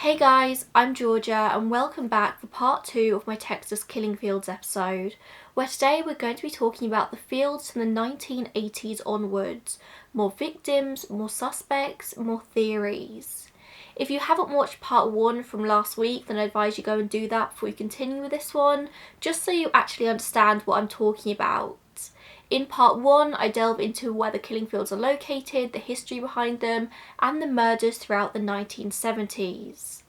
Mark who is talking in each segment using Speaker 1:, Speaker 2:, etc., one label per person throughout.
Speaker 1: Hey guys, I'm Georgia and welcome back for part 2 of my Texas Killing Fields episode, where today we're going to be talking about the fields from the 1980s onwards. More victims, more suspects, more theories. If you haven't watched part 1 from last week, then I advise you go and do that before you continue with this one, just so you actually understand what I'm talking about. In part 1, I delve into where the killing fields are located, the history behind them, and the murders throughout the 1970s.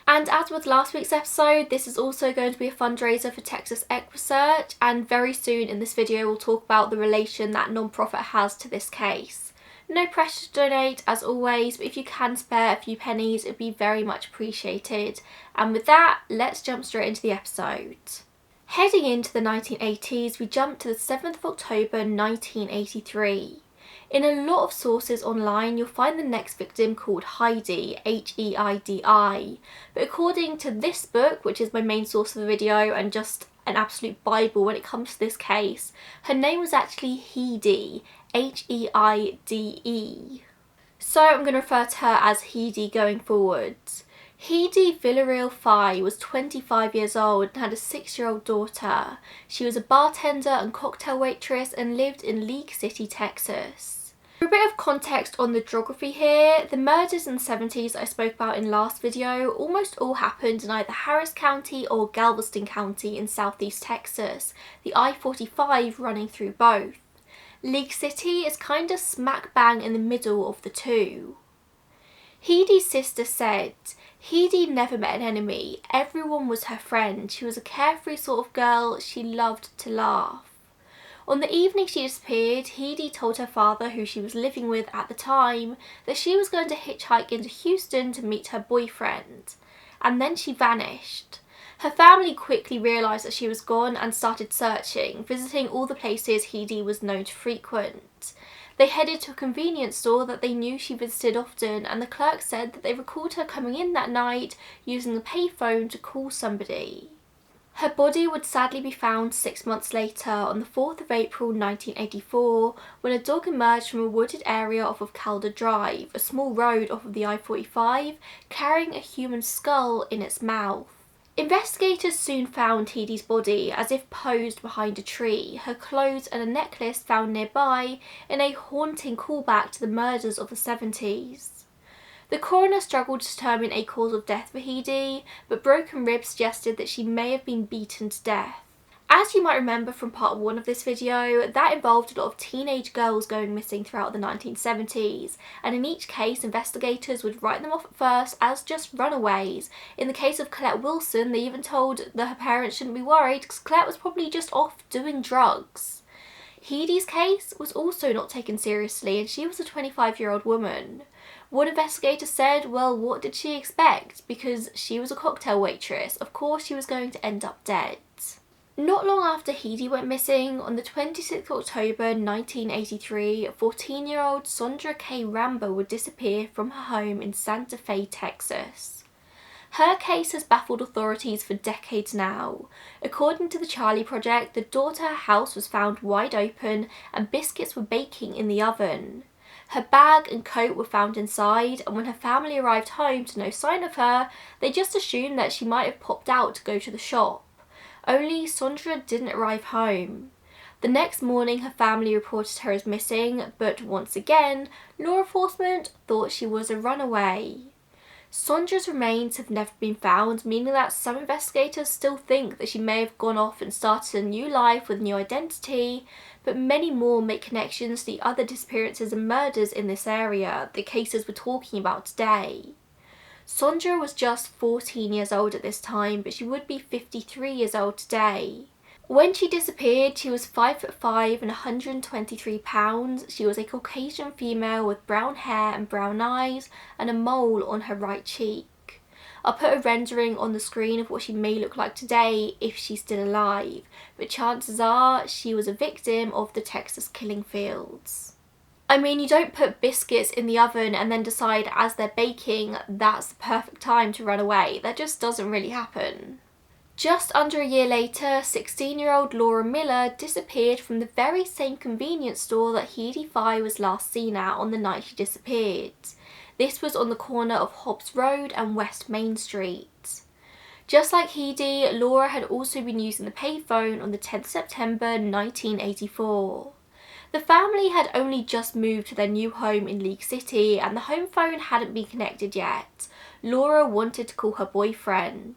Speaker 1: And as with last week's episode, this is also going to be a fundraiser for Texas Equisearch, and very soon in this video we'll talk about the relation that non-profit has to this case. No pressure to donate as always, but if you can spare a few pennies, it'd be very much appreciated. And with that, let's jump straight into the episode. Heading into the 1980s, we jump to the 7th of October 1983. In a lot of sources online, you'll find the next victim called Heidi, H-E-I-D-I, but according to this book, which is my main source of the video and just an absolute bible when it comes to this case, her name was actually Heidi, H-E-I-D-E. So I'm going to refer to her as Heidi going forwards. Heidi Villarreal Fye was 25 years old and had a 6-year-old daughter. She was a bartender and cocktail waitress and lived in League City, Texas. For a bit of context on the geography here, the murders in the 70s I spoke about in last video almost all happened in either Harris County or Galveston County in southeast Texas, the I-45 running through both. League City is kind of smack bang in the middle of the two. Heidi's sister said, Heidi never met an enemy, everyone was her friend, she was a carefree sort of girl, she loved to laugh. On the evening she disappeared, Heidi told her father, who she was living with at the time, that she was going to hitchhike into Houston to meet her boyfriend. And then she vanished. Her family quickly realised that she was gone and started searching, visiting all the places Heidi was known to frequent. They headed to a convenience store that they knew she visited often, and the clerk said that they recalled her coming in that night using a payphone to call somebody. Her body would sadly be found 6 months later on the 4th of April 1984 when a dog emerged from a wooded area off of Calder Drive, a small road off of the I-45, carrying a human skull in its mouth. Investigators soon found Heidi's body as if posed behind a tree, her clothes and a necklace found nearby in a haunting callback to the murders of the 70s. The coroner struggled to determine a cause of death for Heidi, but broken ribs suggested that she may have been beaten to death. As you might remember from part 1 of this video, that involved a lot of teenage girls going missing throughout the 1970s, and in each case investigators would write them off at first as just runaways. In the case of Colette Wilson, they even told that her parents shouldn't be worried because Colette was probably just off doing drugs. Heidi's case was also not taken seriously, and she was a 25-year-old woman. One investigator said, well, what did she expect? Because she was a cocktail waitress, of course she was going to end up dead. Not long after Heidi went missing, on the 26th of October 1983, 14-year-old Sandra K. Rambo would disappear from her home in Santa Fe, Texas. Her case has baffled authorities for decades now. According to the Charlie Project, the door to her house was found wide open and biscuits were baking in the oven. Her bag and coat were found inside, and when her family arrived home to no sign of her, they just assumed that she might have popped out to go to the shop. Only Sandra didn't arrive home. The next morning her family reported her as missing, but once again, law enforcement thought she was a runaway. Sandra's remains have never been found, meaning that some investigators still think that she may have gone off and started a new life with a new identity, but many more make connections to the other disappearances and murders in this area, the cases we're talking about today. Sandra was just 14 years old at this time, but she would be 53 years old today. When she disappeared, she was 5'5" and 123 pounds. She was a Caucasian female with brown hair and brown eyes and a mole on her right cheek. I'll put a rendering on the screen of what she may look like today if she's still alive, but chances are she was a victim of the Texas killing fields. I mean, you don't put biscuits in the oven and then decide as they're baking that's the perfect time to run away. That just doesn't really happen. Just under a year later, 16-year-old Laura Miller disappeared from the very same convenience store that Heidi Fye was last seen at on the night she disappeared. This was on the corner of Hobbs Road and West Main Street. Just like Heidi, Laura had also been using the payphone on the 10th September 1984. The family had only just moved to their new home in League City and the home phone hadn't been connected yet. Laura wanted to call her boyfriend.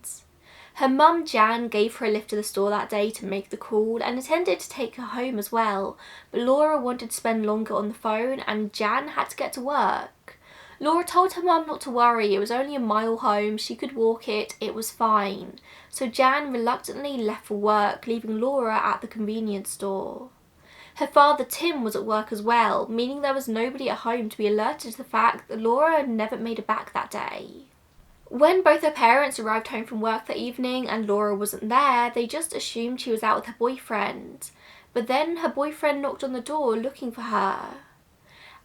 Speaker 1: Her mum Jan gave her a lift to the store that day to make the call and intended to take her home as well, but Laura wanted to spend longer on the phone and Jan had to get to work. Laura told her mum not to worry, it was only a mile home, she could walk it, it was fine. So Jan reluctantly left for work, leaving Laura at the convenience store. Her father Tim was at work as well, meaning there was nobody at home to be alerted to the fact that Laura had never made it back that day. When both her parents arrived home from work that evening and Laura wasn't there, they just assumed she was out with her boyfriend. But then her boyfriend knocked on the door looking for her.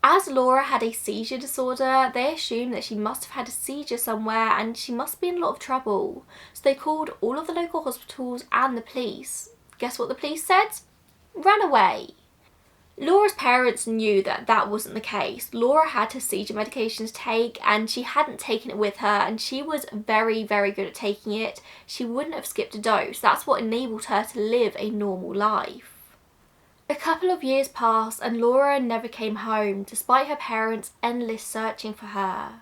Speaker 1: As Laura had a seizure disorder, they assumed that she must have had a seizure somewhere and she must be in a lot of trouble. So they called all of the local hospitals and the police. Guess what the police said? Ran away. Laura's parents knew that that wasn't the case. Laura had her seizure medication to take and she hadn't taken it with her and she was very, very good at taking it. She wouldn't have skipped a dose. That's what enabled her to live a normal life. A couple of years passed and Laura never came home despite her parents' endless searching for her.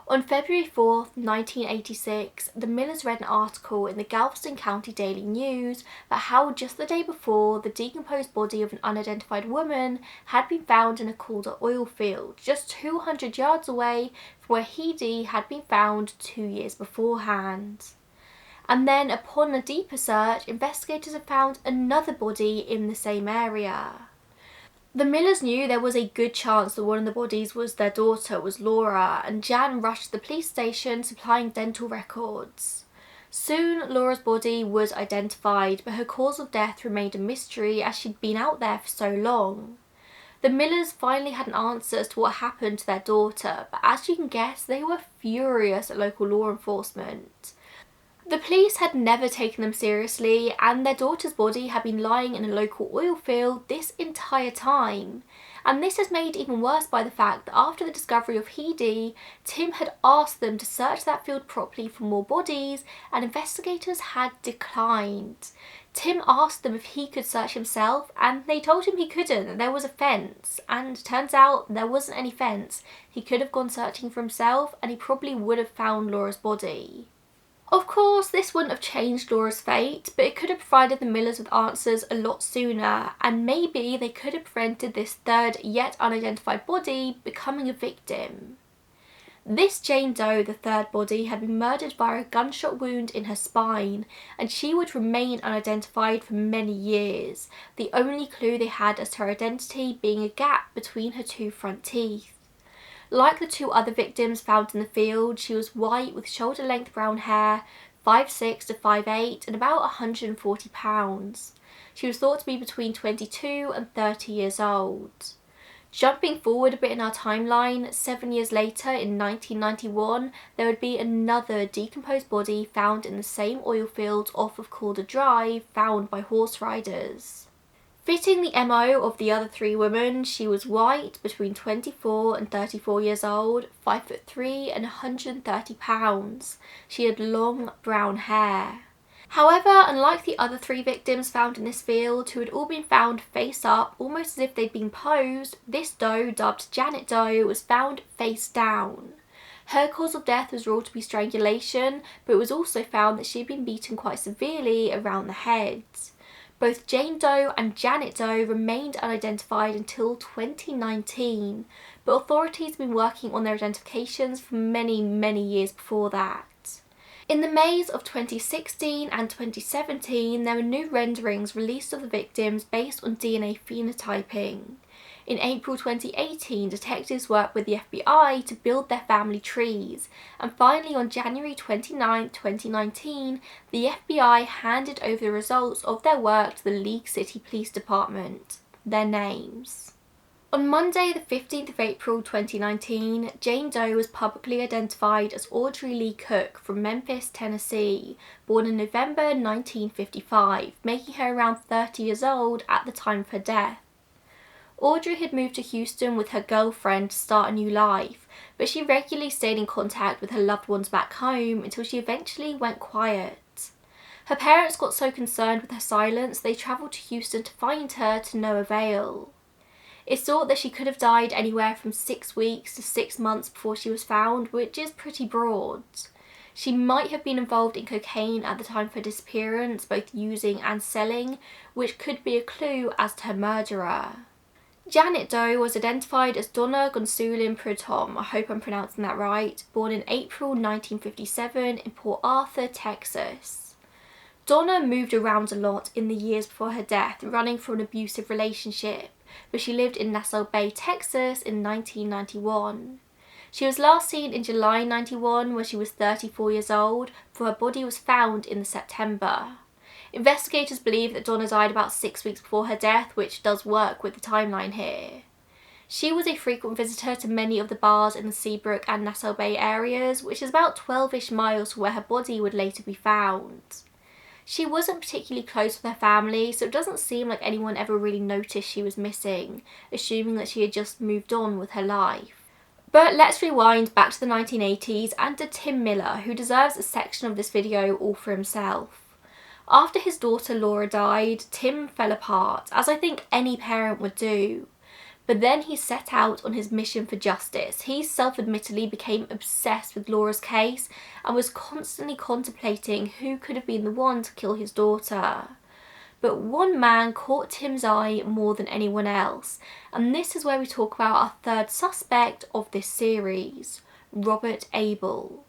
Speaker 1: On February 4th, 1986, the Millers read an article in the Galveston County Daily News about how just the day before, the decomposed body of an unidentified woman had been found in a Calder oil field, just 200 yards away from where Heidi had been found 2 years beforehand. And then, upon a deeper search, investigators had found another body in the same area. The Millers knew there was a good chance that one of the bodies was their daughter, was Laura, and Jan rushed to the police station supplying dental records. Soon Laura's body was identified, but her cause of death remained a mystery as she'd been out there for so long. The Millers finally had an answer as to what happened to their daughter, but as you can guess, they were furious at local law enforcement. The police had never taken them seriously and their daughter's body had been lying in a local oil field this entire time. And this is made even worse by the fact that after the discovery of Heidi, Tim had asked them to search that field properly for more bodies and investigators had declined. Tim asked them if he could search himself and they told him he couldn't, that there was a fence, and turns out there wasn't any fence. He could have gone searching for himself and he probably would have found Laura's body. Of course, this wouldn't have changed Laura's fate, but it could have provided the Millers with answers a lot sooner, and maybe they could have prevented this third yet unidentified body becoming a victim. This Jane Doe, the third body, had been murdered by a gunshot wound in her spine, and she would remain unidentified for many years, the only clue they had as to her identity being a gap between her two front teeth. Like the two other victims found in the field, she was white with shoulder-length brown hair, 5'6" to 5'8", and about 140 pounds. She was thought to be between 22 and 30 years old. Jumping forward a bit in our timeline, 7 years later in 1991, there would be another decomposed body found in the same oil fields off of Calder Drive, found by horse riders. Fitting the MO of the other three women, she was white, between 24 and 34 years old, 5'3" and 130 pounds. She had long brown hair. However, unlike the other three victims found in this field, who had all been found face up, almost as if they'd been posed, this doe, dubbed Janet Doe, was found face down. Her cause of death was ruled to be strangulation, but it was also found that she had been beaten quite severely around the head. Both Jane Doe and Janet Doe remained unidentified until 2019, but authorities have been working on their identifications for many, many years before that. In the Mays of 2016 and 2017, there were new renderings released of the victims based on DNA phenotyping. In April 2018, detectives worked with the FBI to build their family trees, and finally on January 29, 2019, the FBI handed over the results of their work to the League City Police Department. Their names. On Monday the 15th of April 2019, Jane Doe was publicly identified as Audrey Lee Cook from Memphis, Tennessee, born in November 1955, making her around 30 years old at the time of her death. Audrey had moved to Houston with her girlfriend to start a new life, but she regularly stayed in contact with her loved ones back home until she eventually went quiet. Her parents got so concerned with her silence they travelled to Houston to find her, to no avail. It's thought that she could have died anywhere from 6 weeks to 6 months before she was found, which is pretty broad. She might have been involved in cocaine at the time of her disappearance, both using and selling, which could be a clue as to her murderer. Janet Doe was identified as Donna Protom, I hope I'm pronouncing that right, born in April 1957 in Port Arthur, Texas. Donna moved around a lot in the years before her death, running from an abusive relationship, but she lived in Nassau Bay, Texas in 1991. She was last seen in July 91 when she was 34 years old, for her body was found in September. Investigators believe that Donna died about 6 weeks before her death, which does work with the timeline here. She was a frequent visitor to many of the bars in the Seabrook and Nassau Bay areas, which is about 12-ish miles from where her body would later be found. She wasn't particularly close with her family, so it doesn't seem like anyone ever really noticed she was missing, assuming that she had just moved on with her life. But let's rewind back to the 1980s and to Tim Miller, who deserves a section of this video all for himself. After his daughter Laura died, Tim fell apart, as I think any parent would do. But then he set out on his mission for justice. He self-admittedly became obsessed with Laura's case and was constantly contemplating who could have been the one to kill his daughter. But one man caught Tim's eye more than anyone else, and this is where we talk about our third suspect of this series, Robert Abell.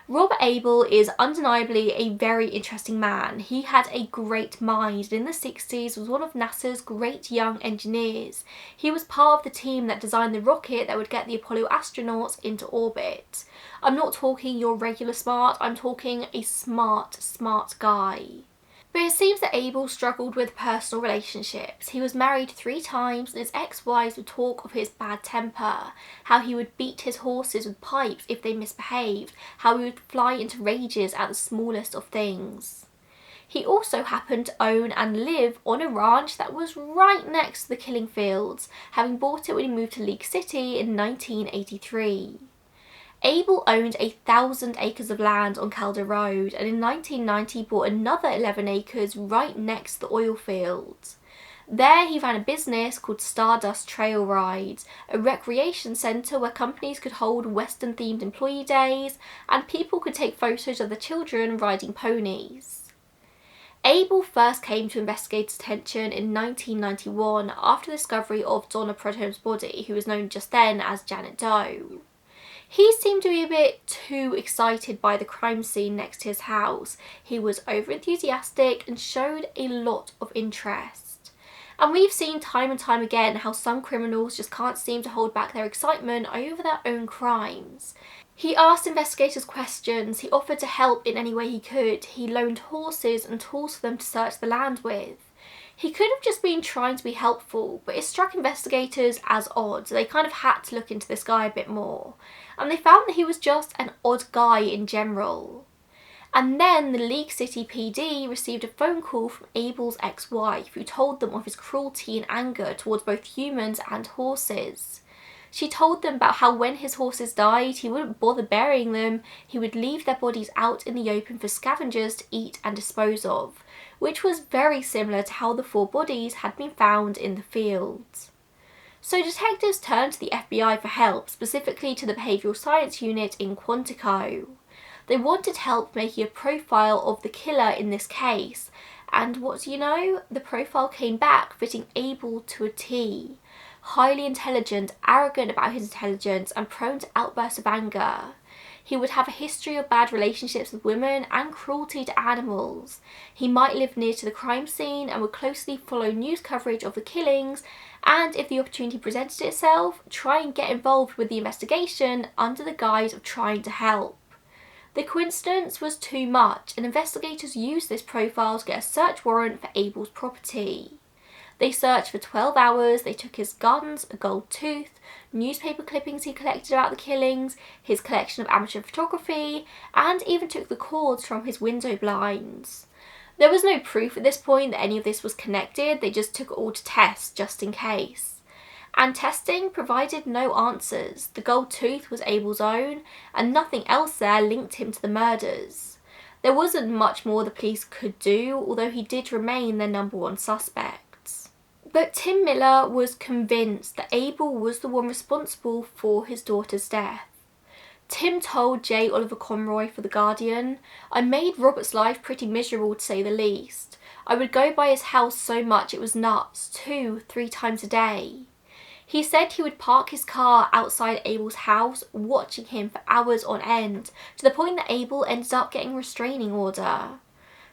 Speaker 1: Robert Abell is undeniably a very interesting man. He had a great mind and in the 60s was one of NASA's great young engineers. He was part of the team that designed the rocket that would get the Apollo astronauts into orbit. I'm not talking your regular smart, I'm talking a smart guy. But it seems that Abell struggled with personal relationships. He was married 3 times and his ex-wives would talk of his bad temper, how he would beat his horses with pipes if they misbehaved, how he would fly into rages at the smallest of things. He also happened to own and live on a ranch that was right next to the killing fields, having bought it when he moved to League City in 1983. Abell owned 1,000 acres of land on Calder Road and in 1990 bought another 11 acres right next to the oil fields. There he ran a business called Stardust Trail Rides, a recreation centre where companies could hold Western themed employee days and people could take photos of the children riding ponies. Abell first came to investigators' attention in 1991 after the discovery of Donna Protom's body, who was known just then as Janet Doe. He seemed to be a bit too excited by the crime scene next to his house. He was over-enthusiastic and showed a lot of interest. And we've seen time and time again how some criminals just can't seem to hold back their excitement over their own crimes. He asked investigators questions, he offered to help in any way he could, he loaned horses and tools for them to search the land with. He could have just been trying to be helpful, but it struck investigators as odd. They kind of had to look into this guy a bit more. And they found that he was just an odd guy in general. And then the League City PD received a phone call from Abell's ex-wife, who told them of his cruelty and anger towards both humans and horses. She told them about how when his horses died, he wouldn't bother burying them, he would leave their bodies out in the open for scavengers to eat and dispose of, which was very similar to how the 4 bodies had been found in the fields. So detectives turned to the FBI for help, specifically to the Behavioural Science Unit in Quantico. They wanted help making a profile of the killer in this case, and what do you know? The profile came back fitting Abell to a T. Highly intelligent, arrogant about his intelligence, and prone to outbursts of anger. He would have a history of bad relationships with women and cruelty to animals. He might live near to the crime scene and would closely follow news coverage of the killings, and if the opportunity presented itself, try and get involved with the investigation under the guise of trying to help. The coincidence was too much, and investigators used this profile to get a search warrant for Abell's property. They searched for 12 hours, they took his guns, a gold tooth, newspaper clippings he collected about the killings, his collection of amateur photography, and even took the cords from his window blinds. There was no proof at this point that any of this was connected, they just took it all to test, just in case. and testing provided no answers. The gold tooth was Abel's own, and nothing else there linked him to the murders. There wasn't much more the police could do, although he did remain their #1 suspect. But Tim Miller was convinced that Abel was the one responsible for his daughter's death. Tim told J. Oliver Conroy for The Guardian, "I made Robert's life pretty miserable, to say the least. I would go by his house so much it was nuts, 2-3 times a day." He said he would park his car outside Abel's house, watching him for hours on end, to the point that Abel ended up getting a restraining order.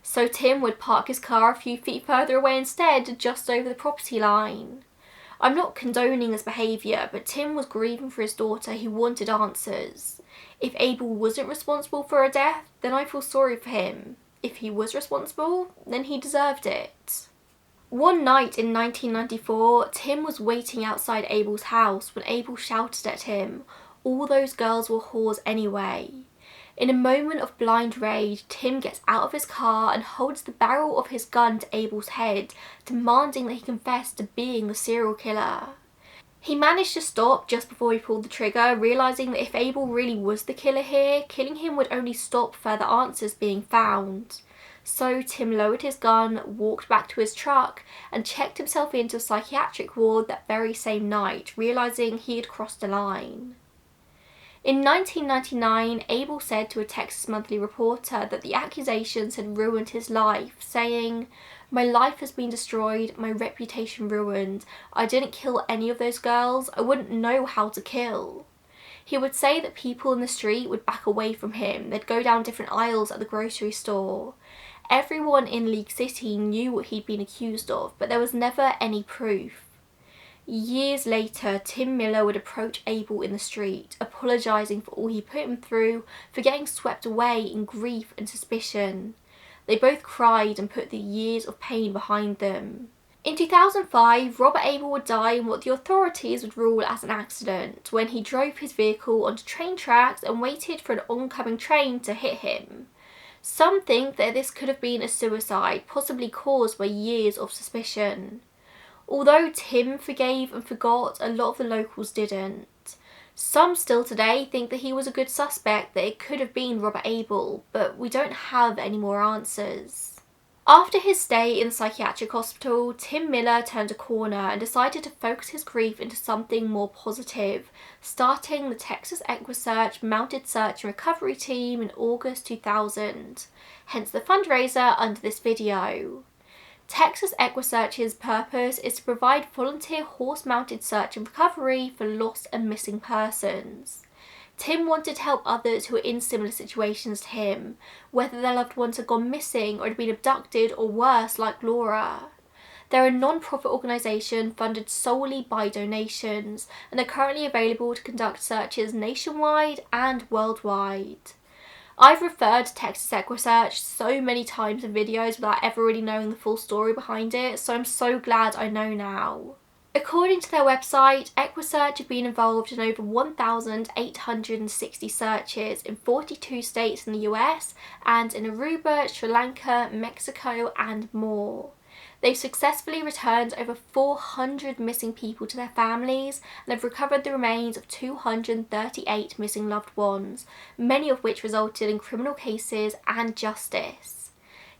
Speaker 1: So Tim would park his car a few feet further away instead, just over the property line. I'm not condoning his behaviour, but Tim was grieving for his daughter. He wanted answers. If Abel wasn't responsible for her death, then I feel sorry for him. If he was responsible, then he deserved it. One night in 1994, Tim was waiting outside Abel's house when Abel shouted at him, "All those girls were whores anyway." In a moment of blind rage, Tim gets out of his car and holds the barrel of his gun to Abel's head, demanding that he confess to being the serial killer. He managed to stop just before he pulled the trigger, realising that if Abel really was the killer here, killing him would only stop further answers being found. So Tim lowered his gun, walked back to his truck, and checked himself into a psychiatric ward that very same night, realising he had crossed a line. In 1999, Abel said to a Texas Monthly reporter that the accusations had ruined his life, saying, "My life has been destroyed, my reputation ruined. I didn't kill any of those girls. I wouldn't know how to kill." He would say that people in the street would back away from him. They'd go down different aisles at the grocery store. Everyone in League City knew what he'd been accused of, but there was never any proof. Years later, Tim Miller would approach Abel in the street, apologising for all he put him through, for getting swept away in grief and suspicion. They both cried and put the years of pain behind them. In 2005, Robert Abel would die in what the authorities would rule as an accident, when he drove his vehicle onto train tracks and waited for an oncoming train to hit him. Some think that this could have been a suicide, possibly caused by years of suspicion. Although Tim forgave and forgot, a lot of the locals didn't. Some still today think that he was a good suspect, that it could have been Robert Abel, but we don't have any more answers. After his stay in the psychiatric hospital, Tim Miller turned a corner and decided to focus his grief into something more positive, starting the Texas EquiSearch Mounted Search and Recovery Team in August 2000, hence the fundraiser under this video. Texas EquiSearch's purpose is to provide volunteer horse-mounted search and recovery for lost and missing persons. Tim wanted to help others who were in similar situations to him, whether their loved ones had gone missing or had been abducted, or worse, like Laura. They're a non-profit organisation funded solely by donations, and are currently available to conduct searches nationwide and worldwide. I've referred to Texas EquiSearch so many times in videos without ever really knowing the full story behind it, so I'm so glad I know now. According to their website, EquiSearch have been involved in over 1,860 searches in 42 states in the US and in Aruba, Sri Lanka, Mexico and more. They've successfully returned over 400 missing people to their families and have recovered the remains of 238 missing loved ones, many of which resulted in criminal cases and justice.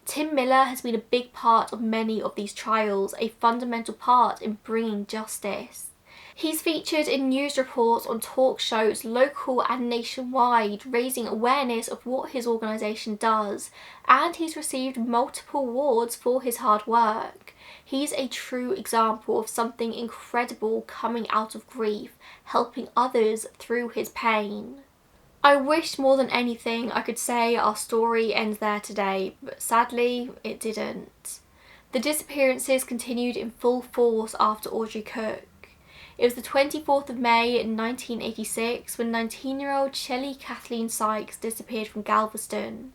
Speaker 1: Tim Miller has been a big part of many of these trials, a fundamental part in bringing justice. He's featured in news reports on talk shows local and nationwide, raising awareness of what his organisation does, and he's received multiple awards for his hard work. He's a true example of something incredible coming out of grief, helping others through his pain. I wish more than anything I could say our story ends there today, but sadly it didn't. The disappearances continued in full force after Audrey Cook. It was the 24th of May in 1986 when 19-year-old Shelly Kathleen Sykes disappeared from Galveston.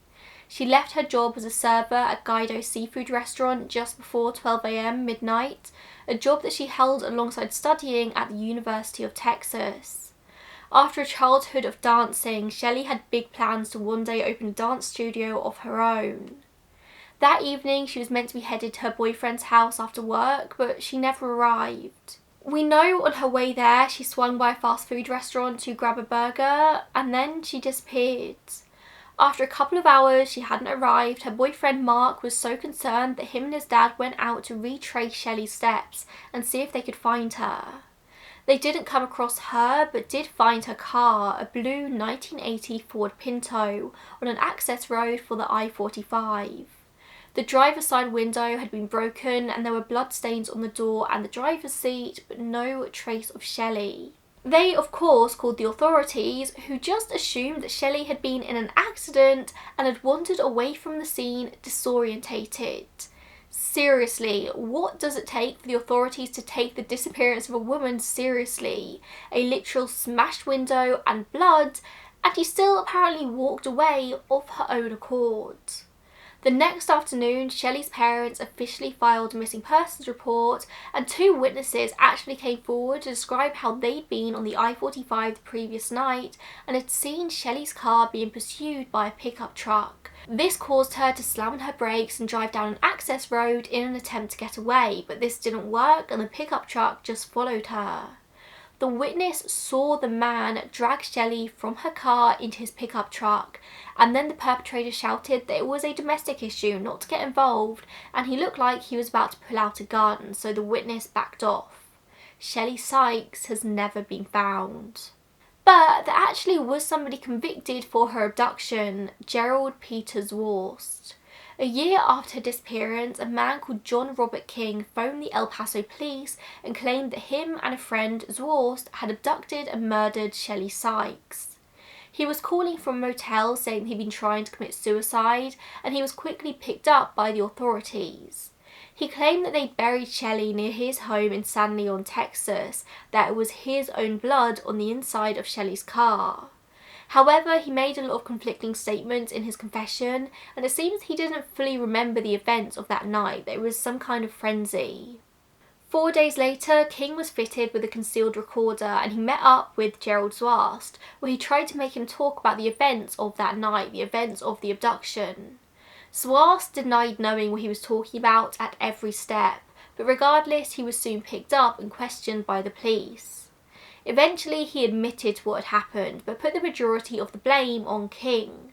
Speaker 1: She left her job as a server at Guido's seafood restaurant just before 12 AM midnight, a job that she held alongside studying at the University of Texas. After a childhood of dancing, Shelly had big plans to one day open a dance studio of her own. That evening she was meant to be headed to her boyfriend's house after work, but she never arrived. We know on her way there she swung by a fast food restaurant to grab a burger and then she disappeared. After a couple of hours she hadn't arrived. Her boyfriend Mark was so concerned that him and his dad went out to retrace Shelly's steps and see if they could find her. They didn't come across her but did find her car, a blue 1980 Ford Pinto, on an access road for the I-45. The driver's side window had been broken and there were bloodstains on the door and the driver's seat, but no trace of Shelly. They, of course, called the authorities, who just assumed that Shelly had been in an accident and had wandered away from the scene disorientated. Seriously, what does it take for the authorities to take the disappearance of a woman seriously? A literal smashed window and blood, and she still apparently walked away of her own accord. The next afternoon, Shelly's parents officially filed a missing persons report, and 2 witnesses actually came forward to describe how they'd been on the I-45 the previous night and had seen Shelly's car being pursued by a pickup truck. This caused her to slam on her brakes and drive down an access road in an attempt to get away, but this didn't work and the pickup truck just followed her. The witness saw the man drag Shelly from her car into his pickup truck, and then the perpetrator shouted that it was a domestic issue, not to get involved, and he looked like he was about to pull out a gun, so the witness backed off. Shelly Sykes has never been found. But there actually was somebody convicted for her abduction, Gerald Peters Walst. A year after her disappearance, a man called John Robert King phoned the El Paso police and claimed that him and a friend, Walst, had abducted and murdered Shelly Sykes. He was calling from a motel saying he'd been trying to commit suicide, and he was quickly picked up by the authorities. He claimed that they'd buried Shelly near his home in San Leon, Texas, that it was his own blood on the inside of Shelly's car. However, he made a lot of conflicting statements in his confession, and it seems he didn't fully remember the events of that night, that it was some kind of frenzy. 4 days later, King was fitted with a concealed recorder and he met up with Gerald Walst, where he tried to make him talk about the events of that night, the events of the abduction. Walst denied knowing what he was talking about at every step, but regardless, he was soon picked up and questioned by the police. Eventually, he admitted to what had happened, but put the majority of the blame on King.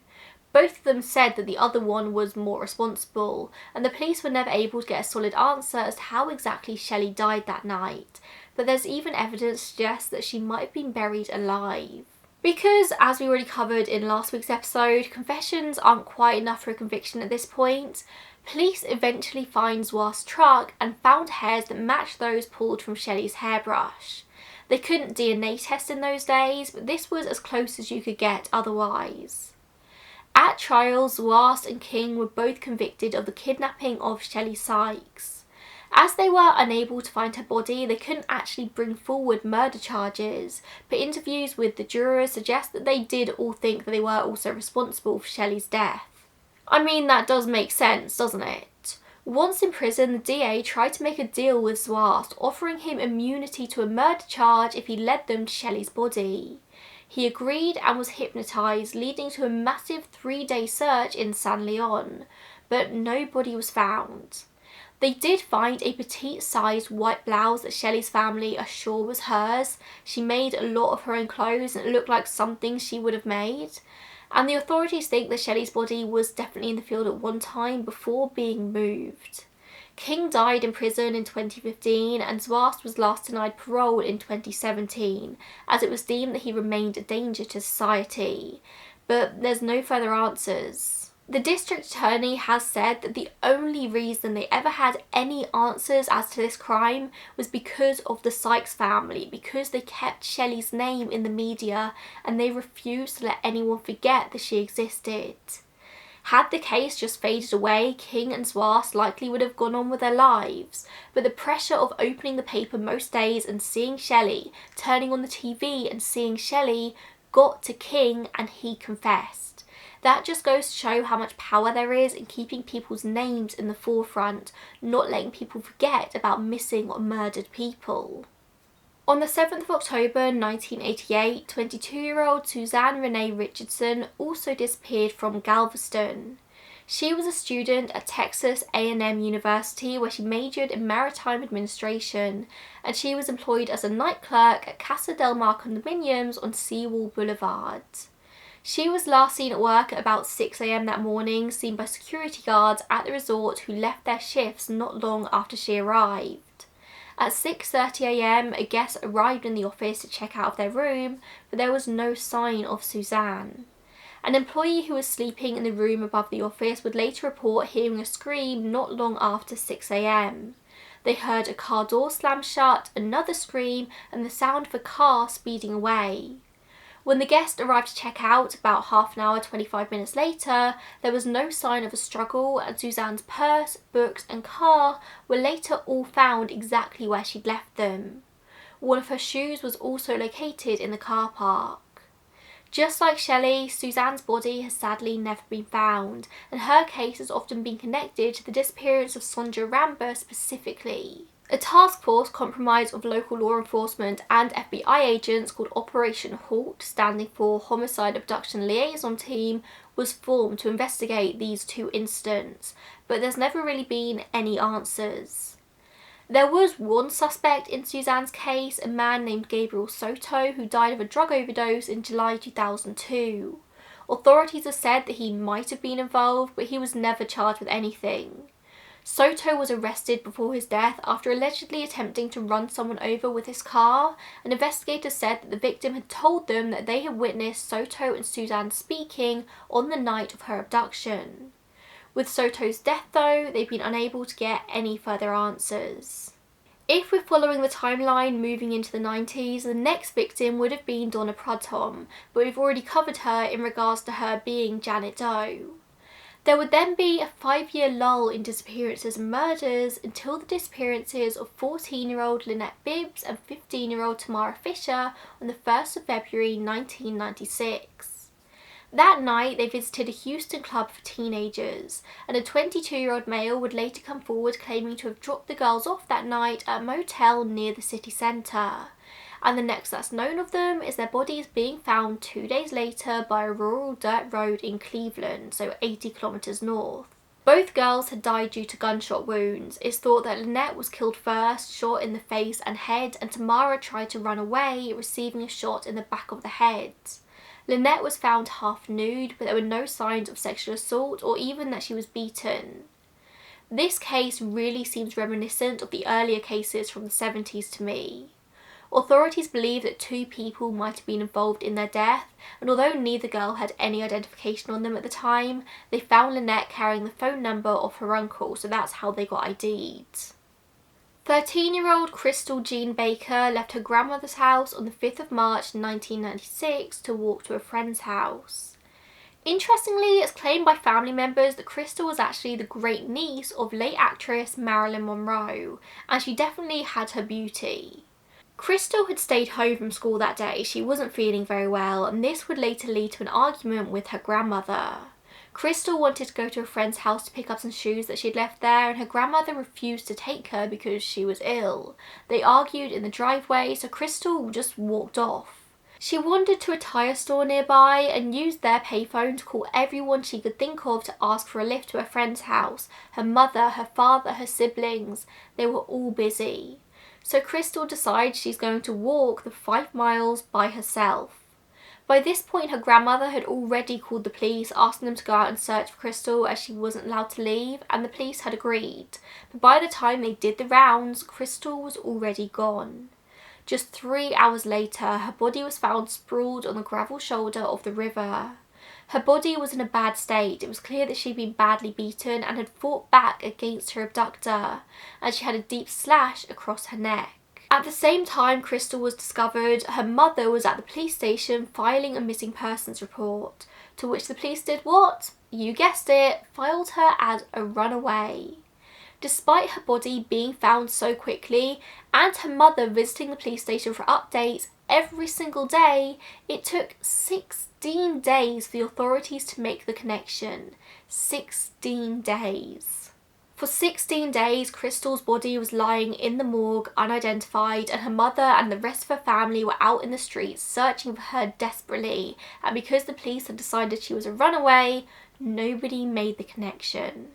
Speaker 1: Both of them said that the other one was more responsible, and the police were never able to get a solid answer as to how exactly Shelly died that night, but there's even evidence to suggest that she might have been buried alive. Because, as we already covered in last week's episode, confessions aren't quite enough for a conviction at this point, police eventually find Walst's truck and found hairs that matched those pulled from Shelly's hairbrush. They couldn't DNA test in those days, but this was as close as you could get otherwise. At trial, Walst and King were both convicted of the kidnapping of Shelly Sykes. As they were unable to find her body, they couldn't actually bring forward murder charges, but interviews with the jurors suggest that they did all think that they were also responsible for Shelly's death. I mean, that does make sense, doesn't it? Once in prison, the DA tried to make a deal with Walst, offering him immunity to a murder charge if he led them to Shelly's body. He agreed and was hypnotised, leading to a massive 3-day search in San Leon, but no body was found. They did find a petite-sized white blouse that Shelly's family are sure was hers. She made a lot of her own clothes and it looked like something she would have made. And the authorities think that Shelly's body was definitely in the field at one time before being moved. King died in prison in 2015 and Walst was last denied parole in 2017 as it was deemed that he remained a danger to society. But there's no further answers. The district attorney has said that the only reason they ever had any answers as to this crime was because of the Sykes family, because they kept Shelly's name in the media and they refused to let anyone forget that she existed. Had the case just faded away, King and Walst likely would have gone on with their lives, but the pressure of opening the paper most days and seeing Shelly, turning on the TV and seeing Shelly, got to King and he confessed. That just goes to show how much power there is in keeping people's names in the forefront, not letting people forget about missing or murdered people. On the 7th of October 1988, 22-year-old Suzanne Renee Richardson also disappeared from Galveston. She was a student at Texas A&M University where she majored in maritime administration, and she was employed as a night clerk at Casa del Mar condominiums on Seawall Boulevard. She was last seen at work at about 6 a.m. that morning, seen by security guards at the resort who left their shifts not long after she arrived. At 6:30 a.m, a guest arrived in the office to check out of their room, but there was no sign of Suzanne. An employee who was sleeping in the room above the office would later report hearing a scream not long after 6 a.m. They heard a car door slam shut, another scream, and the sound of a car speeding away. When the guest arrived to check out about half an hour, 25 minutes later, there was no sign of a struggle, and Suzanne's purse, books and car were later all found exactly where she'd left them. One of her shoes was also located in the car park. Just like Shelly, Suzanne's body has sadly never been found, and her case has often been connected to the disappearance of Sondra Ramba specifically. A task force comprised of local law enforcement and FBI agents called Operation HALT, standing for Homicide Abduction Liaison Team, was formed to investigate these two incidents, but there's never really been any answers. There was one suspect in Suzanne's case, a man named Gabriel Soto, who died of a drug overdose in July 2002. Authorities have said that he might have been involved, but he was never charged with anything. Soto was arrested before his death after allegedly attempting to run someone over with his car, and investigators said that the victim had told them that they had witnessed Soto and Suzanne speaking on the night of her abduction. With Soto's death though, they've been unable to get any further answers. If we're following the timeline moving into the 90s, the next victim would have been Donna Protom, but we've already covered her in regards to her being Janet Doe. There would then be a 5-year lull in disappearances and murders until the disappearances of 14-year-old Lynette Bibbs and 15-year-old Tamara Fisher on the 1st of February 1996. That night they visited a Houston club for teenagers, and a 22-year-old male would later come forward claiming to have dropped the girls off that night at a motel near the city centre. And the next that's known of them is their bodies being found 2 days later by a rural dirt road in Cleveland, so 80 kilometers north. Both girls had died due to gunshot wounds. It's thought that Lynette was killed first, shot in the face and head, and Tamara tried to run away, receiving a shot in the back of the head. Lynette was found half nude, but there were no signs of sexual assault or even that she was beaten. This case really seems reminiscent of the earlier cases from the 70s to me. Authorities believe that 2 people might have been involved in their death, and although neither girl had any identification on them at the time, they found Lynette carrying the phone number of her uncle, so that's how they got ID'd. 13-year-old Crystal Jean Baker left her grandmother's house on the 5th of March 1996 to walk to a friend's house. Interestingly, it's claimed by family members that Crystal was actually the great niece of late actress Marilyn Monroe, and she definitely had her beauty. Crystal had stayed home from school that day. She wasn't feeling very well, and this would later lead to an argument with her grandmother. Crystal wanted to go to a friend's house to pick up some shoes that she'd left there, and her grandmother refused to take her because she was ill. They argued in the driveway, so Crystal just walked off. She wandered to a tyre store nearby and used their payphone to call everyone she could think of to ask for a lift to her friend's house. Her mother, her father, her siblings, they were all busy. So Crystal decides she's going to walk the 5 miles by herself. By this point, her grandmother had already called the police, asking them to go out and search for Crystal as she wasn't allowed to leave, and the police had agreed. But by the time they did the rounds, Crystal was already gone. Just 3 hours later, her body was found sprawled on the gravel shoulder of the river. Her body was in a bad state. It was clear that she'd been badly beaten and had fought back against her abductor, and she had a deep slash across her neck. At the same time Crystal was discovered, her mother was at the police station filing a missing persons report, to which the police did what? You guessed it, filed her as a runaway. Despite her body being found so quickly, and her mother visiting the police station for updates every single day, it took 16 days for the authorities to make the connection. 16 days. For 16 days, Crystal's body was lying in the morgue unidentified, and her mother and the rest of her family were out in the streets searching for her desperately, and because the police had decided she was a runaway, nobody made the connection.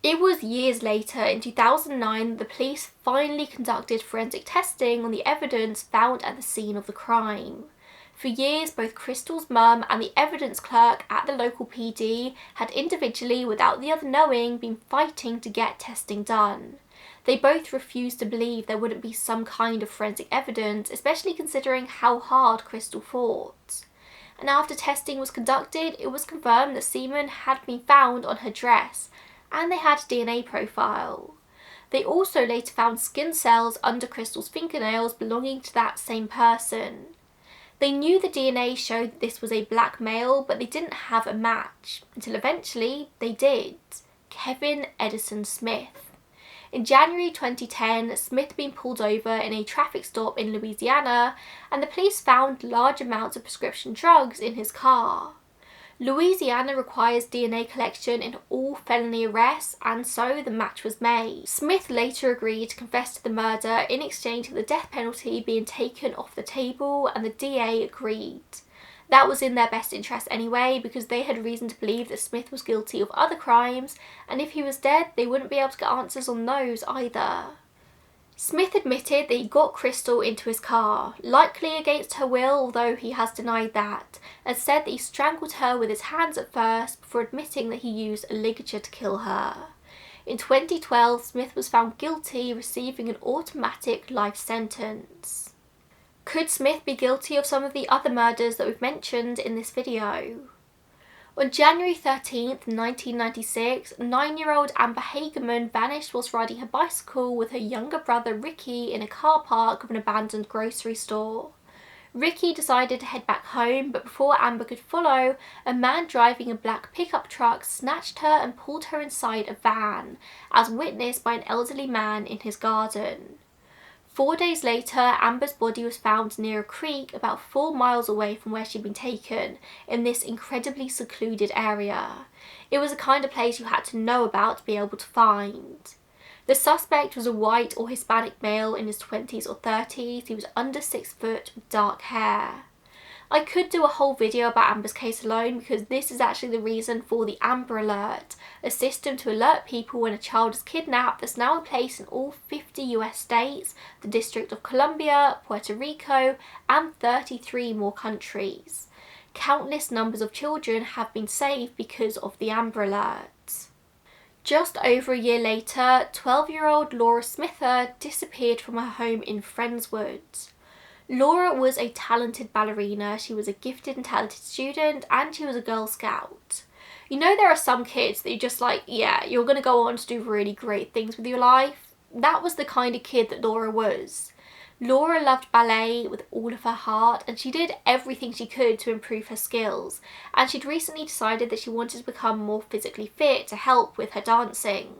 Speaker 1: It was years later, in 2009, that the police finally conducted forensic testing on the evidence found at the scene of the crime. For years, both Crystal's mum and the evidence clerk at the local PD had individually, without the other knowing, been fighting to get testing done. They both refused to believe there wouldn't be some kind of forensic evidence, especially considering how hard Crystal fought. And after testing was conducted, it was confirmed that semen had been found on her dress, and they had a DNA profile. They also later found skin cells under Crystal's fingernails belonging to that same person. They knew the DNA showed that this was a black male, but they didn't have a match, until eventually they did. Kevin Edison Smith. In January 2010, Smith had been pulled over in a traffic stop in Louisiana, and the police found large amounts of prescription drugs in his car. Louisiana requires DNA collection in all felony arrests, and so the match was made. Smith later agreed to confess to the murder in exchange for the death penalty being taken off the table, and the DA agreed. That was in their best interest anyway, because they had reason to believe that Smith was guilty of other crimes, and if he was dead, they wouldn't be able to get answers on those either. Smith admitted that he got Crystal into his car, likely against her will, although he has denied that, and said that he strangled her with his hands at first before admitting that he used a ligature to kill her. In 2012, Smith was found guilty, receiving an automatic life sentence. Could Smith be guilty of some of the other murders that we've mentioned in this video? On January 13th, 1996, 9-year-old Amber Hagerman vanished whilst riding her bicycle with her younger brother Ricky in a car park of an abandoned grocery store. Ricky decided to head back home, but before Amber could follow, a man driving a black pickup truck snatched her and pulled her inside a van, as witnessed by an elderly man in his garden. 4 days later, Amber's body was found near a creek about 4 miles away from where she'd been taken, in this incredibly secluded area. It was the kind of place you had to know about to be able to find. The suspect was a white or Hispanic male in his 20s or 30s. He was under 6 foot with dark hair. I could do a whole video about Amber's case alone, because this is actually the reason for the Amber Alert, a system to alert people when a child is kidnapped that's now in place in all 50 US states, the District of Columbia, Puerto Rico, and 33 more countries. Countless numbers of children have been saved because of the Amber Alert. Just over a year later, 12-year-old Laura Smither disappeared from her home in Friendswood. Laura was a talented ballerina, she was a gifted and talented student, and she was a Girl Scout. You know, there are some kids that you're just like, yeah, you're going to go on to do really great things with your life. That was the kind of kid that Laura was. Laura loved ballet with all of her heart, and she did everything she could to improve her skills, and she'd recently decided that she wanted to become more physically fit to help with her dancing.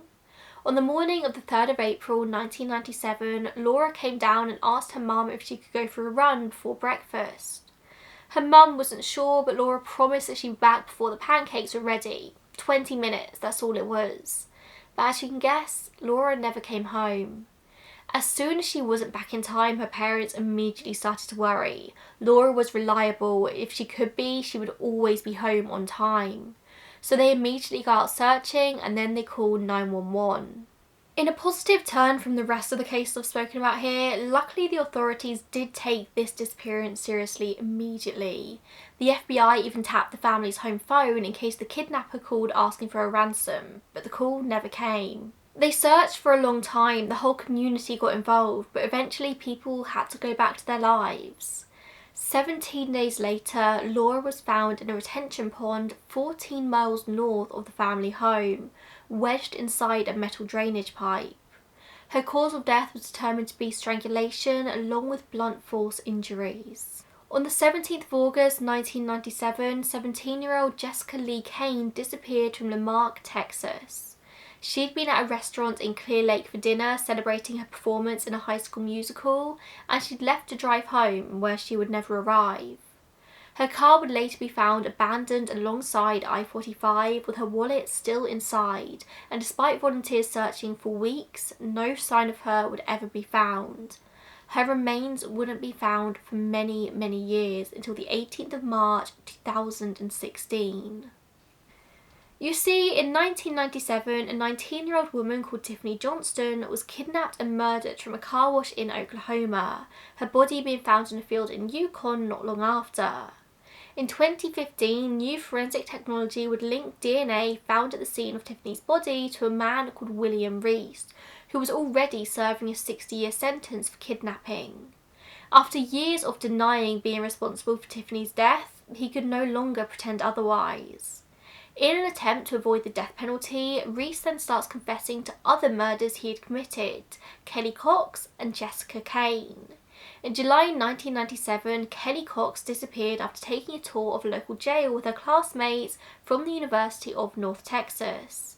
Speaker 1: On the morning of the 3rd of April 1997, Laura came down and asked her mum if she could go for a run before breakfast. Her mum wasn't sure, but Laura promised that she'd be back before the pancakes were ready. 20 minutes, that's all it was. But as you can guess, Laura never came home. As soon as she wasn't back in time, her parents immediately started to worry. Laura was reliable. If she could be, she would always be home on time. So they immediately got out searching, and then they called 911. In a positive turn from the rest of the cases I've spoken about here, luckily the authorities did take this disappearance seriously immediately. The FBI even tapped the family's home phone in case the kidnapper called asking for a ransom, but the call never came. They searched for a long time, the whole community got involved, but eventually people had to go back to their lives. 17 days later, Laura was found in a retention pond 14 miles north of the family home, wedged inside a metal drainage pipe. Her cause of death was determined to be strangulation along with blunt force injuries. On the 17th of August 1997, 17-year-old Jessica Lee Kane disappeared from Lamarck, Texas. She'd been at a restaurant in Clear Lake for dinner, celebrating her performance in a high school musical, and she'd left to drive home, where she would never arrive. Her car would later be found abandoned alongside I-45 with her wallet still inside, and despite volunteers searching for weeks, no sign of her would ever be found. Her remains wouldn't be found for many, many years until the 18th of March 2016. You see, in 1997, a 19-year-old woman called Tiffany Johnston was kidnapped and murdered from a car wash in Oklahoma, her body being found in a field in Yukon not long after. In 2015, new forensic technology would link DNA found at the scene of Tiffany's body to a man called William Reese, who was already serving a 60-year sentence for kidnapping. After years of denying being responsible for Tiffany's death, he could no longer pretend otherwise. In an attempt to avoid the death penalty, Reese then starts confessing to other murders he had committed, Kelly Cox and Jessica Kane. In July 1997, Kelly Cox disappeared after taking a tour of a local jail with her classmates from the University of North Texas.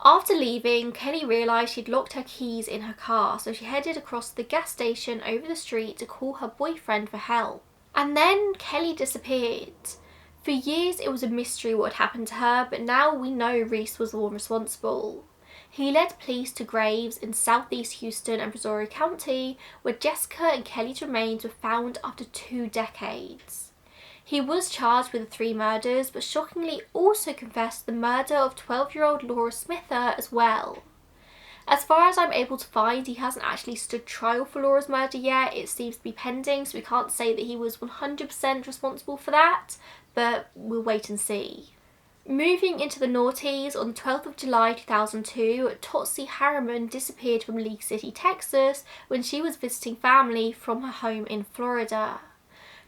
Speaker 1: After leaving, Kelly realised she'd locked her keys in her car, so she headed across the gas station over the street to call her boyfriend for help. And then Kelly disappeared. For years it was a mystery what had happened to her, but now we know Reese was the one responsible. He led police to graves in southeast Houston and Brazoria County, where Jessica and Kelly's remains were found after 2 decades. He was charged with the 3 murders, but shockingly also confessed the murder of 12-year-old Laura Smither as well. As far as I'm able to find, he hasn't actually stood trial for Laura's murder yet. It seems to be pending, so we can't say that he was 100% responsible for that, but we'll wait and see. Moving into the noughties, on the 12th of July 2002, Totsi Harriman disappeared from League City, Texas when she was visiting family from her home in Florida.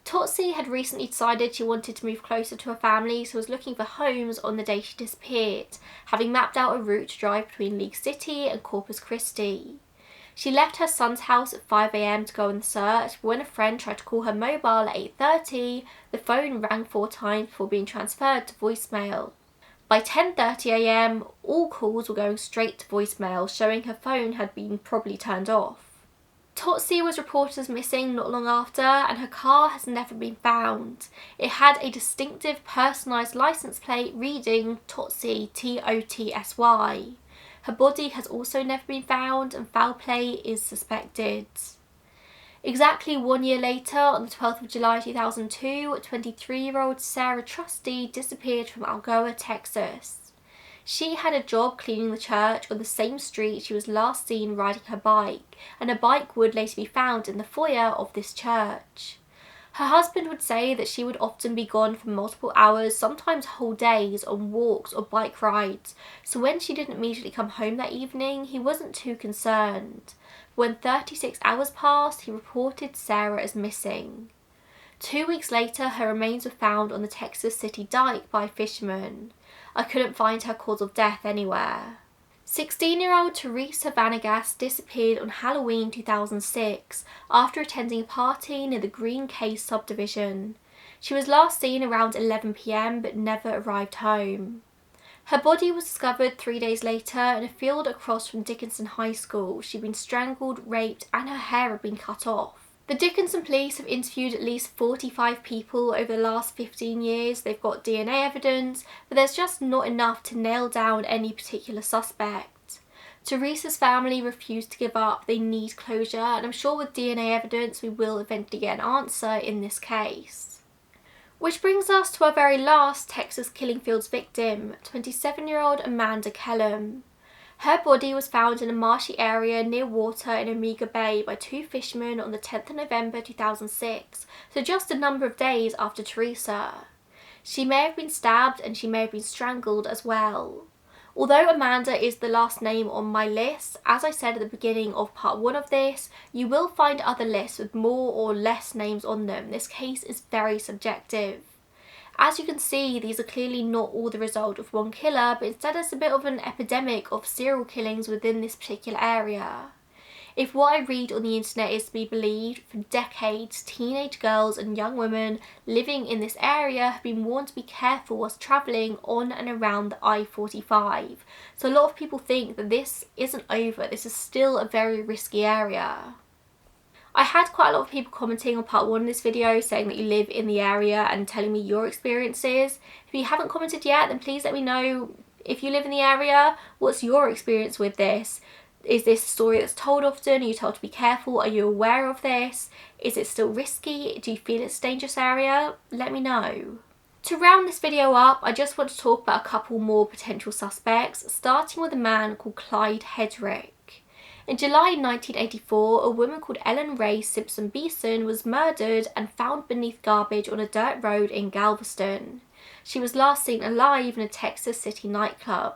Speaker 1: Totsi had recently decided she wanted to move closer to her family, so was looking for homes on the day she disappeared, having mapped out a route to drive between League City and Corpus Christi. She left her son's house at 5 a.m. to go on the search, but when a friend tried to call her mobile at 8:30, the phone rang 4 times before being transferred to voicemail. By 10:30 a.m, all calls were going straight to voicemail, showing her phone had been probably turned off. Totsi was reported as missing not long after, and her car has never been found. It had a distinctive personalised licence plate reading Totsi, T-O-T-S-Y. Her body has also never been found, and foul play is suspected. Exactly 1 year later, on the 12th of July 2002, 23-year-old Sarah Trusty disappeared from Algoa, Texas. She had a job cleaning the church on the same street she was last seen riding her bike, and her bike would later be found in the foyer of this church. Her husband would say that she would often be gone for multiple hours, sometimes whole days, on walks or bike rides, so when she didn't immediately come home that evening, he wasn't too concerned. When 36 hours passed, he reported Sarah as missing. 2 weeks later, her remains were found on the Texas City dike by fishermen. I couldn't find her cause of death anywhere. 16-year-old Theresavanagas disappeared on Halloween 2006 after attending a party near the Green Case subdivision. She was last seen around 11 p.m. but never arrived home. Her body was discovered 3 days later in a field across from Dickinson High School. She'd been strangled, raped, and her hair had been cut off. The Dickinson police have interviewed at least 45 people over the last 15 years. They've got DNA evidence, but there's just not enough to nail down any particular suspect. Teresa's family refused to give up. They need closure, and I'm sure with DNA evidence we will eventually get an answer in this case. Which brings us to our very last Texas killing fields victim, 27-year-old Amanda Kellum. Her body was found in a marshy area near water in Omega Bay by 2 fishermen on the 10th of November 2006, so just a number of days after Teresa. She may have been stabbed and she may have been strangled as well. Although Amanda is the last name on my list, as I said at the beginning of part 1 of this, you will find other lists with more or less names on them. This case is very subjective. As you can see, these are clearly not all the result of one killer, but instead it's a bit of an epidemic of serial killings within this particular area. If what I read on the internet is to be believed, for decades teenage girls and young women living in this area have been warned to be careful whilst travelling on and around the I-45. So a lot of people think that this isn't over, this is still a very risky area. I had quite a lot of people commenting on part 1 of this video saying that you live in the area and telling me your experiences. If you haven't commented yet, then please let me know if you live in the area, what's your experience with this? Is this a story that's told often? Are you told to be careful? Are you aware of this? Is it still risky? Do you feel it's a dangerous area? Let me know. To round this video up, I just want to talk about a couple more potential suspects, starting with a man called Clyde Hedrick. In July 1984, a woman called Ellen Ray Simpson Beeson was murdered and found beneath garbage on a dirt road in Galveston. She was last seen alive in a Texas City nightclub.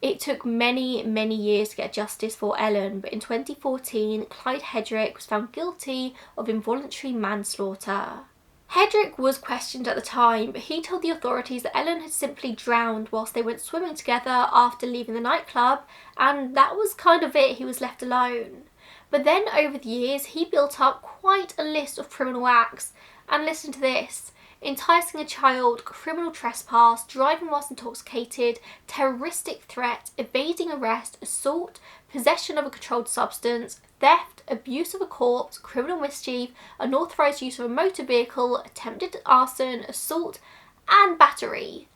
Speaker 1: It took many years to get justice for Ellen, but in 2014, Clyde Hedrick was found guilty of involuntary manslaughter. Hedrick was questioned at the time, but he told the authorities that Ellen had simply drowned whilst they went swimming together after leaving the nightclub, and that was kind of it. He was left alone. But then over the years, he built up quite a list of criminal acts, and listen to this: enticing a child, criminal trespass, driving whilst intoxicated, terroristic threat, evading arrest, assault, possession of a controlled substance, theft, abuse of a corpse, criminal mischief, unauthorised use of a motor vehicle, attempted arson, assault, and battery.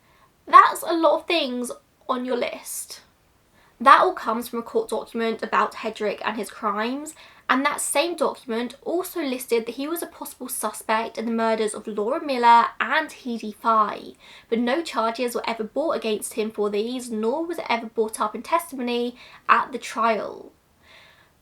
Speaker 1: That's a lot of things on your list. That all comes from a court document about Hedrick and his crimes, and that same document also listed that he was a possible suspect in the murders of Laura Miller and Heidi Fye, but no charges were ever brought against him for these, nor was it ever brought up in testimony at the trial.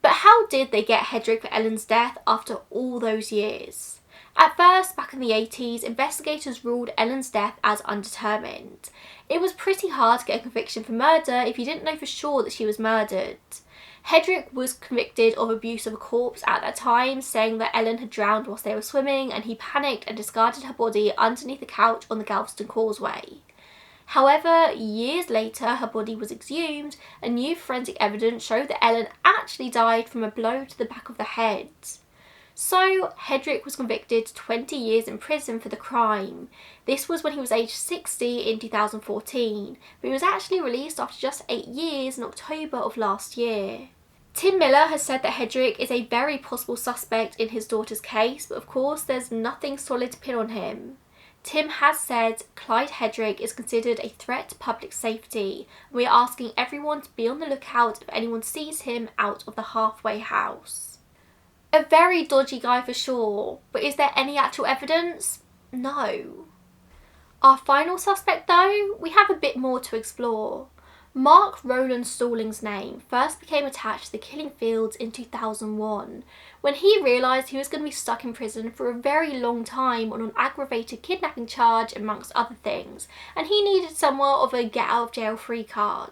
Speaker 1: But how did they get Hedrick for Ellen's death after all those years? At first, back in the 80s, investigators ruled Ellen's death as undetermined. It was pretty hard to get a conviction for murder if you didn't know for sure that she was murdered. Hedrick was convicted of abuse of a corpse at that time, saying that Ellen had drowned whilst they were swimming, and he panicked and discarded her body underneath a couch on the Galveston Causeway. However, years later, her body was exhumed, and new forensic evidence showed that Ellen actually died from a blow to the back of the head. So, Hedrick was convicted to 20 years in prison for the crime. This was when he was aged 60 in 2014, but he was actually released after just 8 years in October of last year. Tim Miller has said that Hedrick is a very possible suspect in his daughter's case, but of course there's nothing solid to pin on him. Tim has said Clyde Hedrick is considered a threat to public safety, and we are asking everyone to be on the lookout if anyone sees him out of the halfway house. A very dodgy guy for sure, but is there any actual evidence? No. Our final suspect though, we have a bit more to explore. Mark Roland Stallings' name first became attached to the killing fields in 2001, when he realised he was going to be stuck in prison for a very long time on an aggravated kidnapping charge amongst other things, and he needed somewhat of a get out of jail free card.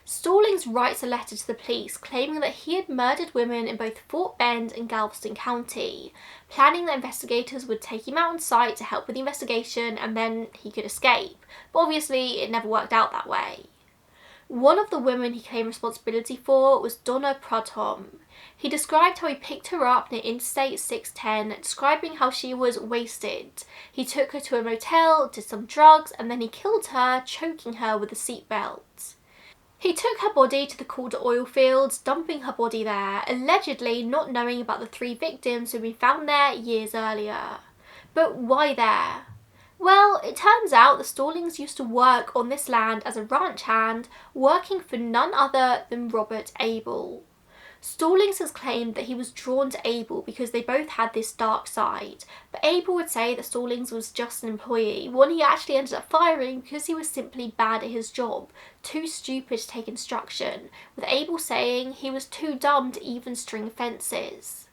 Speaker 1: Stallings writes a letter to the police claiming that he had murdered women in both Fort Bend and Galveston County, planning that investigators would take him out on site to help with the investigation and then he could escape, but obviously it never worked out that way. One of the women he claimed responsibility for was Donna Protom. He described how he picked her up near Interstate 610, describing how she was wasted. He took her to a motel, did some drugs, and then he killed her, choking her with a seatbelt. He took her body to the Calder oil fields, dumping her body there, allegedly not knowing about the 3 victims who had been found there years earlier. But why there? Well, it turns out that Stallings used to work on this land as a ranch hand, working for none other than Robert Abell. Stallings has claimed that he was drawn to Abell because they both had this dark side, but Abell would say that Stallings was just an employee, one he actually ended up firing because he was simply bad at his job, too stupid to take instruction, with Abell saying he was too dumb to even string fences.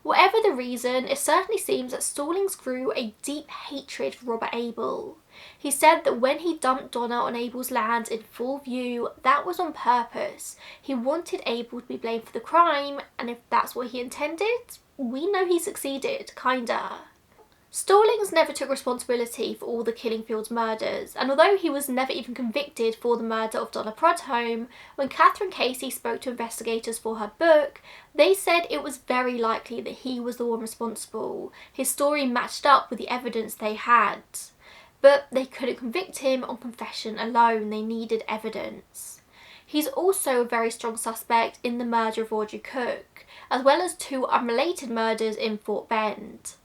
Speaker 1: Whatever the reason, it certainly seems that Stallings grew a deep hatred for Robert Abell. He said that when he dumped Donna on Abell's land in full view, that was on purpose. He wanted Abell to be blamed for the crime, and if that's what he intended, we know he succeeded, kinda. Stallings never took responsibility for all the Killingfields murders, and although he was never even convicted for the murder of Donna Protom, when Kathryn Casey spoke to investigators for her book, they said it was very likely that he was the one responsible. His story matched up with the evidence they had. But they couldn't convict him on confession alone, they needed evidence. He's also a very strong suspect in the murder of Audrey Cook, as well as 2 unrelated murders in Fort Bend.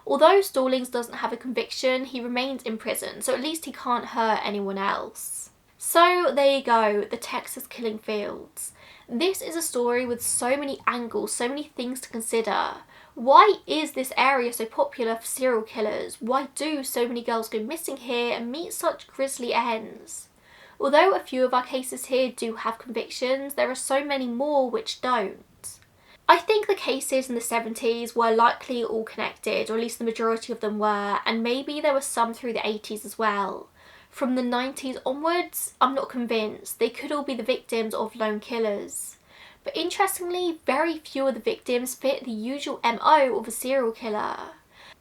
Speaker 1: Although Stallings doesn't have a conviction, he remains in prison, so at least he can't hurt anyone else. So there you go, the Texas Killingfields. This is a story with so many angles, so many things to consider. Why is this area so popular for serial killers? Why do so many girls go missing here and meet such grisly ends? Although a few of our cases here do have convictions, there are so many more which don't. I think the cases in the 70s were likely all connected, or at least the majority of them were, and maybe there were some through the 80s as well. From the 90s onwards, I'm not convinced. They could all be the victims of lone killers. But interestingly, very few of the victims fit the usual MO of a serial killer.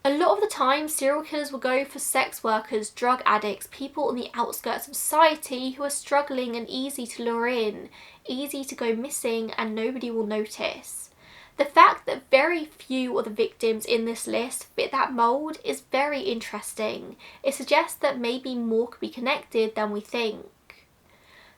Speaker 1: A lot of the time, serial killers will go for sex workers, drug addicts, people on the outskirts of society who are struggling and easy to lure in, easy to go missing, and nobody will notice. The fact that very few of the victims in this list fit that mould is very interesting. It suggests that maybe more could be connected than we think.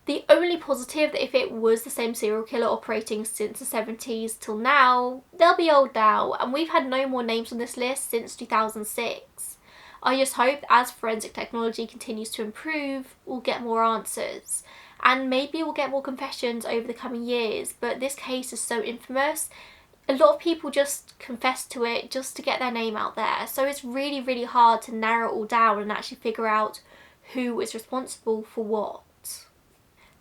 Speaker 1: The only positive that if it was the same serial killer operating since the 70s till now, they'll be old now, and we've had no more names on this list since 2006. I just hope that as forensic technology continues to improve, we'll get more answers. And maybe we'll get more confessions over the coming years, but this case is so infamous. A lot of people just confess to it just to get their name out there, so it's really, really hard to narrow it all down and actually figure out who is responsible for what.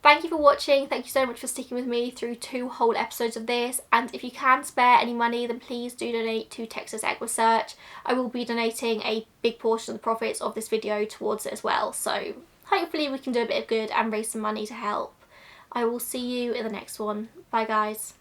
Speaker 1: Thank you for watching. Thank you so much for sticking with me through 2 whole episodes of this, and if you can spare any money, then please do donate to Texas Egg Research. I will be donating a big portion of the profits of this video towards it as well, so hopefully we can do a bit of good and raise some money to help. I will see you in the next one. Bye guys.